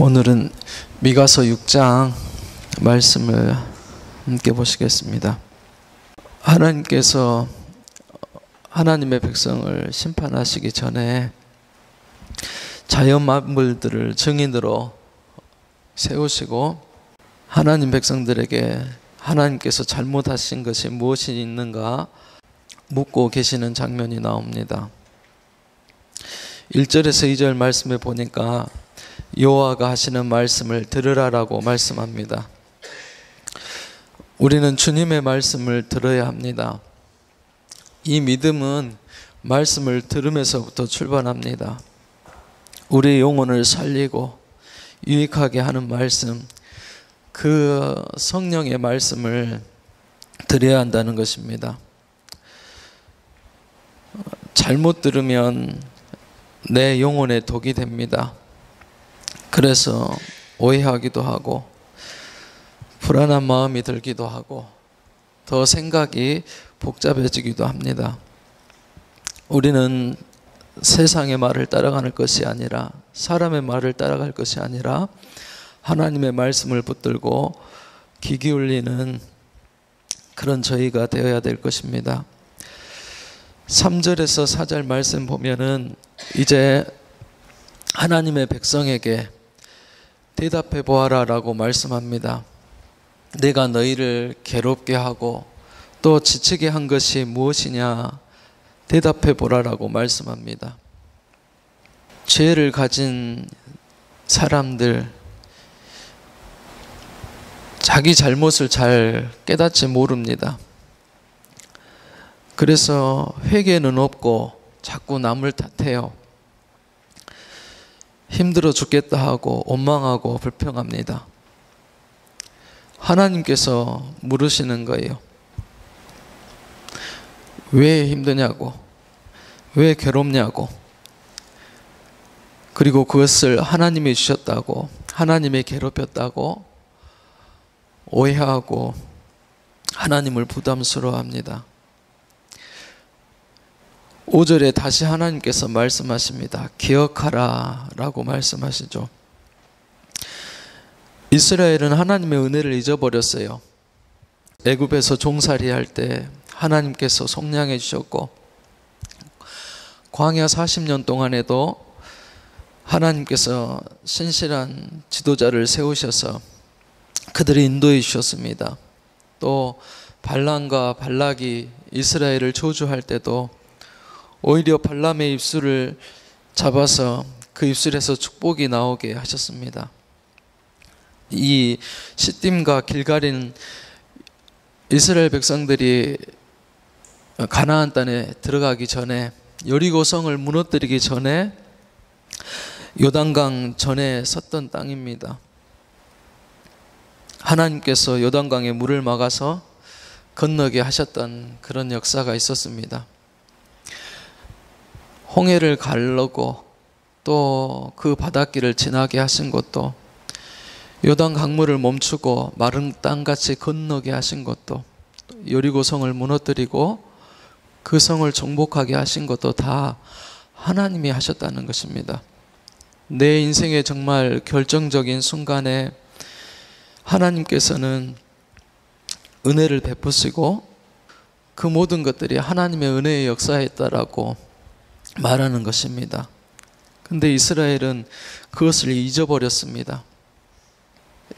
오늘은 미가서 6장 말씀을 함께 보시겠습니다. 하나님께서 하나님의 백성을 심판하시기 전에 자연 만물들을 증인으로 세우시고 하나님 백성들에게 하나님께서 잘못하신 것이 무엇이 있는가 묻고 계시는 장면이 나옵니다. 1절에서 2절 말씀에 보니까 여호와가 하시는 말씀을 들으라라고 말씀합니다. 우리는 주님의 말씀을 들어야 합니다. 이 믿음은 말씀을 들으면서부터 출발합니다. 우리의 영혼을 살리고 유익하게 하는 말씀, 그 성령의 말씀을 들어야 한다는 것입니다. 잘못 들으면 내 영혼에 독이 됩니다. 그래서 오해하기도 하고 불안한 마음이 들기도 하고 더 생각이 복잡해지기도 합니다. 우리는 세상의 말을 따라가는 것이 아니라 사람의 말을 따라갈 것이 아니라 하나님의 말씀을 붙들고 귀 기울이는 그런 저희가 되어야 될 것입니다. 3절에서 4절 말씀 보면은 이제 하나님의 백성에게 대답해 보아라 라고 말씀합니다. 내가 너희를 괴롭게 하고 또 지치게 한 것이 무엇이냐 대답해 보라 라고 말씀합니다. 죄를 가진 사람들, 자기 잘못을 잘 깨닫지 모릅니다. 그래서 회개는 없고 자꾸 남을 탓해요. 힘들어 죽겠다 하고 원망하고 불평합니다. 하나님께서 물으시는 거예요. 왜 힘드냐고, 왜 괴롭냐고, 그리고 그것을 하나님이 주셨다고, 하나님이 괴롭혔다고 오해하고 하나님을 부담스러워합니다. 5절에 다시 하나님께서 말씀하십니다. 기억하라 라고 말씀하시죠. 이스라엘은 하나님의 은혜를 잊어버렸어요. 애굽에서 종살이 할 때 하나님께서 속량해 주셨고 광야 40년 동안에도 하나님께서 신실한 지도자를 세우셔서 그들을 인도해 주셨습니다. 또 발람과 발락이 이스라엘을 저주할 때도 오히려 발람의 입술을 잡아서 그 입술에서 축복이 나오게 하셨습니다. 이 시딤과 길갈인 이스라엘 백성들이 가나안 땅에 들어가기 전에 여리고 성을 무너뜨리기 전에 요단강 전에 섰던 땅입니다. 하나님께서 요단강에 물을 막아서 건너게 하셨던 그런 역사가 있었습니다. 홍해를 가르고 또 그 바닷길을 지나게 하신 것도 요단 강물을 멈추고 마른 땅같이 건너게 하신 것도 여리고 성을 무너뜨리고 그 성을 정복하게 하신 것도 다 하나님이 하셨다는 것입니다. 내 인생의 정말 결정적인 순간에 하나님께서는 은혜를 베푸시고 그 모든 것들이 하나님의 은혜의 역사였다라고 말하는 것입니다. 근데 이스라엘은 그것을 잊어버렸습니다.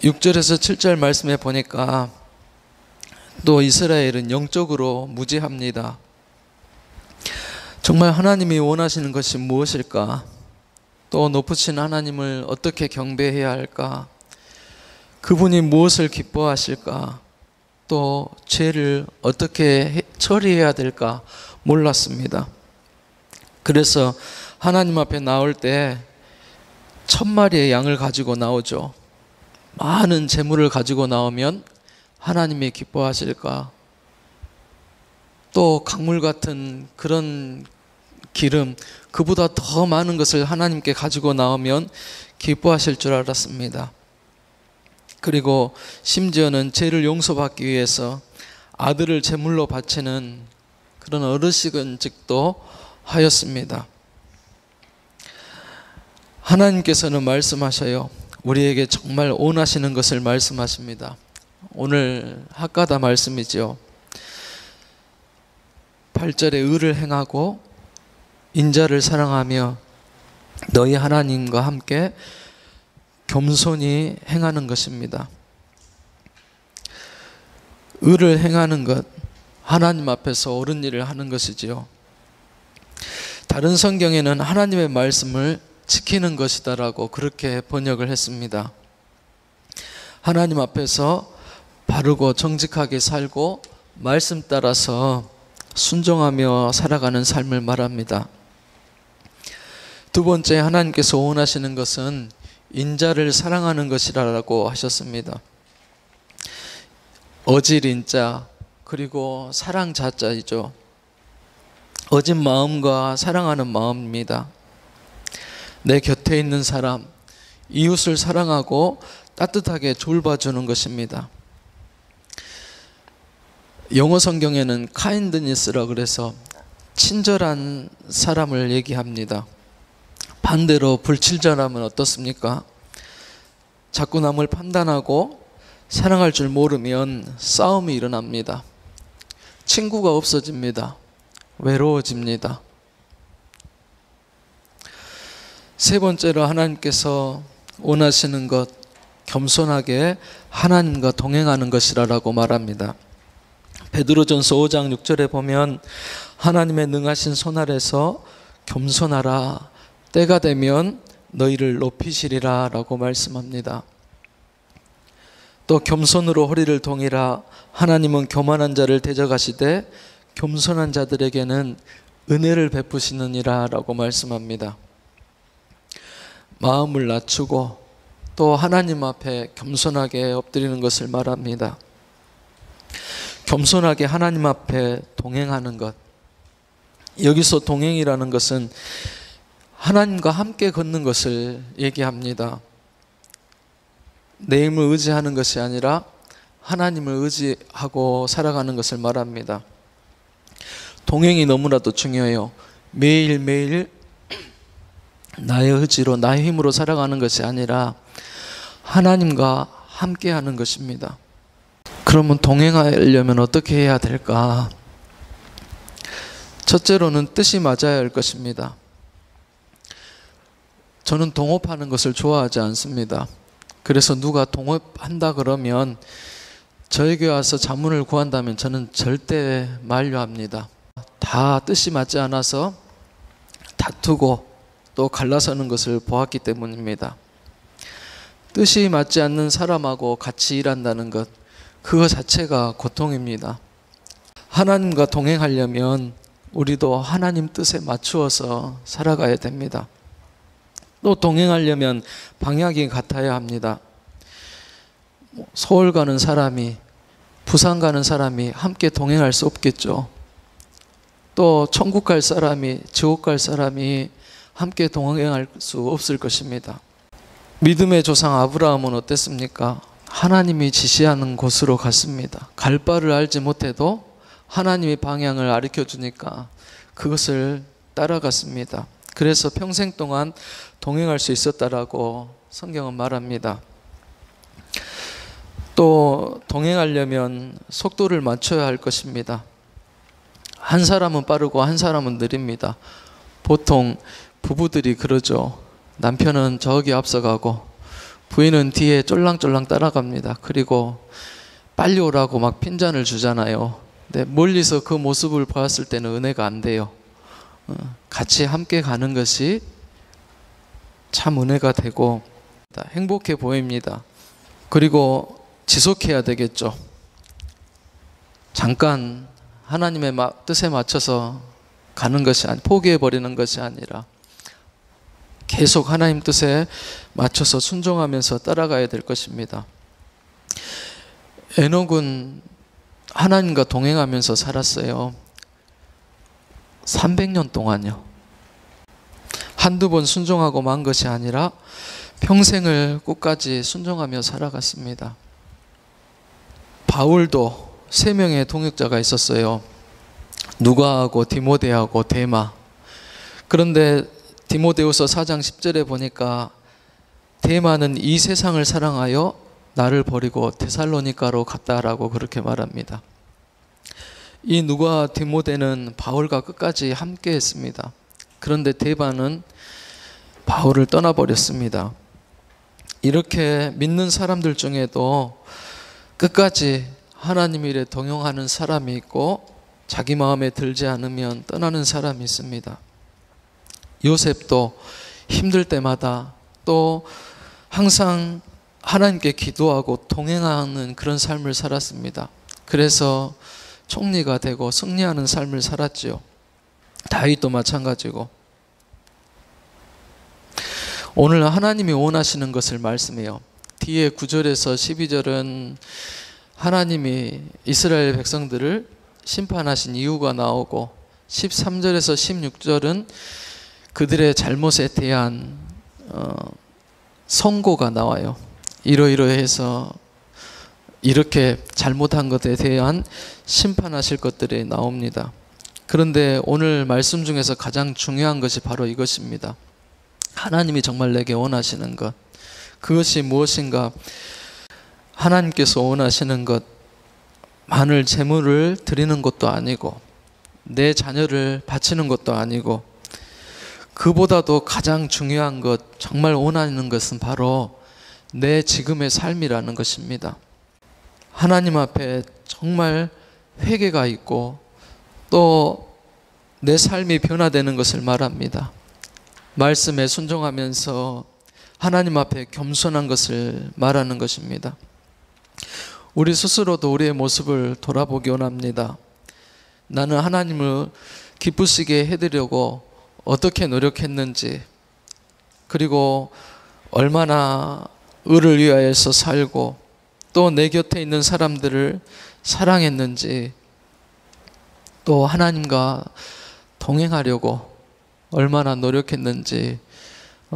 6절에서 7절 말씀에 보니까 또 이스라엘은 영적으로 무지합니다. 정말 하나님이 원하시는 것이 무엇일까? 또 높으신 하나님을 어떻게 경배해야 할까? 그분이 무엇을 기뻐하실까? 또 죄를 어떻게 처리해야 될까? 몰랐습니다. 그래서 하나님 앞에 나올 때 1000마리의 양을 가지고 나오죠. 많은 재물을 가지고 나오면 하나님이 기뻐하실까? 또 강물 같은 그런 기름, 그보다 더 많은 것을 하나님께 가지고 나오면 기뻐하실 줄 알았습니다. 그리고 심지어는 죄를 용서받기 위해서 아들을 제물로 바치는 그런 어르신직도 하였습니다. 하나님께서는 말씀하셔요. 우리에게 정말 원하시는 것을 말씀하십니다. 오늘 학가다 말씀이지요. 8절에 의를 행하고 인자를 사랑하며 너희 하나님과 함께 겸손히 행하는 것입니다. 의를 행하는 것, 하나님 앞에서 옳은 일을 하는 것이지요. 다른 성경에는 하나님의 말씀을 지키는 것이다라고 그렇게 번역을 했습니다. 하나님 앞에서 바르고 정직하게 살고 말씀 따라서 순종하며 살아가는 삶을 말합니다. 두 번째, 하나님께서 원하시는 것은 인자를 사랑하는 것이라고 하셨습니다. 어질 인자, 그리고 사랑 자자이죠. 어진 마음과 사랑하는 마음입니다. 내 곁에 있는 사람, 이웃을 사랑하고 따뜻하게 돌봐주는 것입니다. 영어 성경에는 kindness라고 그래서 친절한 사람을 얘기합니다. 반대로 불친절하면 어떻습니까? 자꾸 남을 판단하고 사랑할 줄 모르면 싸움이 일어납니다. 친구가 없어집니다. 외로워집니다. 세 번째로 하나님께서 원하시는 것, 겸손하게 하나님과 동행하는 것이라고 말합니다. 베드로전서 5장 6절에 보면 하나님의 능하신 손 아래서 겸손하라, 때가 되면 너희를 높이시리라 라고 말씀합니다. 또 겸손으로 허리를 동이라, 하나님은 교만한 자를 대적하시되 겸손한 자들에게는 은혜를 베푸시느니라 라고 말씀합니다. 마음을 낮추고 또 하나님 앞에 겸손하게 엎드리는 것을 말합니다. 겸손하게 하나님 앞에 동행하는 것, 여기서 동행이라는 것은 하나님과 함께 걷는 것을 얘기합니다. 내 힘을 의지하는 것이 아니라 하나님을 의지하고 살아가는 것을 말합니다. 동행이 너무나도 중요해요. 매일매일 나의 의지로, 나의 힘으로 살아가는 것이 아니라 하나님과 함께 하는 것입니다. 그러면 동행하려면 어떻게 해야 될까? 첫째로는 뜻이 맞아야 할 것입니다. 저는 동업하는 것을 좋아하지 않습니다. 그래서 누가 동업한다 그러면 저에게 와서 자문을 구한다면 저는 절대 만류합니다. 다 뜻이 맞지 않아서 다투고 또 갈라서는 것을 보았기 때문입니다. 뜻이 맞지 않는 사람하고 같이 일한다는 것, 그거 자체가 고통입니다. 하나님과 동행하려면 우리도 하나님 뜻에 맞추어서 살아가야 됩니다. 또 동행하려면 방향이 같아야 합니다. 서울 가는 사람이 부산 가는 사람이 함께 동행할 수 없겠죠. 또 천국 갈 사람이 지옥 갈 사람이 함께 동행할 수 없을 것입니다. 믿음의 조상 아브라함은 어땠습니까? 하나님이 지시하는 곳으로 갔습니다. 갈 바를 알지 못해도 하나님이 방향을 가르쳐 주니까 그것을 따라갔습니다. 그래서 평생 동안 동행할 수 있었다라고 성경은 말합니다. 또 동행하려면 속도를 맞춰야 할 것입니다. 한 사람은 빠르고 한 사람은 느립니다. 보통 부부들이 그러죠. 남편은 저기 앞서가고 부인은 뒤에 쫄랑쫄랑 따라갑니다. 그리고 빨리 오라고 막 핀잔을 주잖아요. 근데 멀리서 그 모습을 보았을 때는 은혜가 안 돼요. 같이 함께 가는 것이 참 은혜가 되고 행복해 보입니다. 그리고 지속해야 되겠죠. 잠깐 하나님의 뜻에 맞춰서 가는 것이 포기해버리는 것이 아니라 계속 하나님 뜻에 맞춰서 순종하면서 따라가야 될 것입니다. 에녹은 하나님과 동행하면서 살았어요. 300년 동안요. 한두 번 순종하고 만 것이 아니라 평생을 끝까지 순종하며 살아갔습니다. 바울도 3명의 동역자가 있었어요. 누가하고 디모데하고 데마. 그런데 디모데후서 4장 10절에 보니까 데마는 이 세상을 사랑하여 나를 버리고 데살로니가로 갔다라고 그렇게 말합니다. 이 누가 디모데는 바울과 끝까지 함께 했습니다. 그런데 데마는 바울을 떠나버렸습니다. 이렇게 믿는 사람들 중에도 끝까지 하나님 일에 동행하는 사람이 있고 자기 마음에 들지 않으면 떠나는 사람이 있습니다. 요셉도 힘들 때마다 또 항상 하나님께 기도하고 동행하는 그런 삶을 살았습니다. 그래서 총리가 되고 승리하는 삶을 살았지요. 다윗도 마찬가지고. 오늘 하나님이 원하시는 것을 말씀해요. 뒤에 9절에서 12절은 하나님이 이스라엘 백성들을 심판하신 이유가 나오고 13절에서 16절은 그들의 잘못에 대한 선고가 나와요. 이러이러해서 이렇게 잘못한 것에 대한 심판하실 것들이 나옵니다. 그런데 오늘 말씀 중에서 가장 중요한 것이 바로 이것입니다. 하나님이 정말 내게 원하시는 것, 그것이 무엇인가? 하나님께서 원하시는 것, 많은 재물을 드리는 것도 아니고 내 자녀를 바치는 것도 아니고, 그보다도 가장 중요한 것, 정말 원하는 것은 바로 내 지금의 삶이라는 것입니다. 하나님 앞에 정말 회개가 있고 또 내 삶이 변화되는 것을 말합니다. 말씀에 순종하면서 하나님 앞에 겸손한 것을 말하는 것입니다. 우리 스스로도 우리의 모습을 돌아보기 원합니다. 나는 하나님을 기쁘시게 해드리려고 어떻게 노력했는지, 그리고 얼마나 의를 위하여서 살고 또 내 곁에 있는 사람들을 사랑했는지, 또 하나님과 동행하려고 얼마나 노력했는지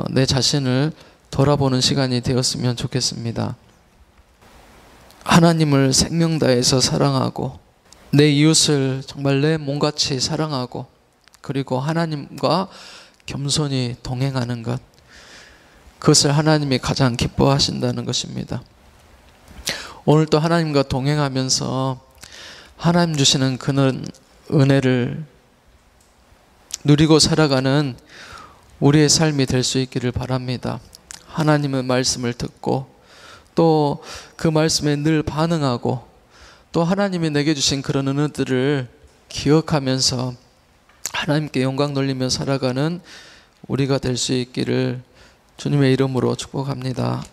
내 자신을 돌아보는 시간이 되었으면 좋겠습니다. 하나님을 생명 다해서 사랑하고 내 이웃을 정말 내 몸같이 사랑하고 그리고 하나님과 겸손히 동행하는 것, 그것을 하나님이 가장 기뻐하신다는 것입니다. 오늘 또 하나님과 동행하면서 하나님 주시는 그런 은혜를 누리고 살아가는 우리의 삶이 될 수 있기를 바랍니다. 하나님의 말씀을 듣고 또 그 말씀에 늘 반응하고 또 하나님이 내게 주신 그런 은혜들을 기억하면서 하나님께 영광 돌리며 살아가는 우리가 될 수 있기를 주님의 이름으로 축복합니다.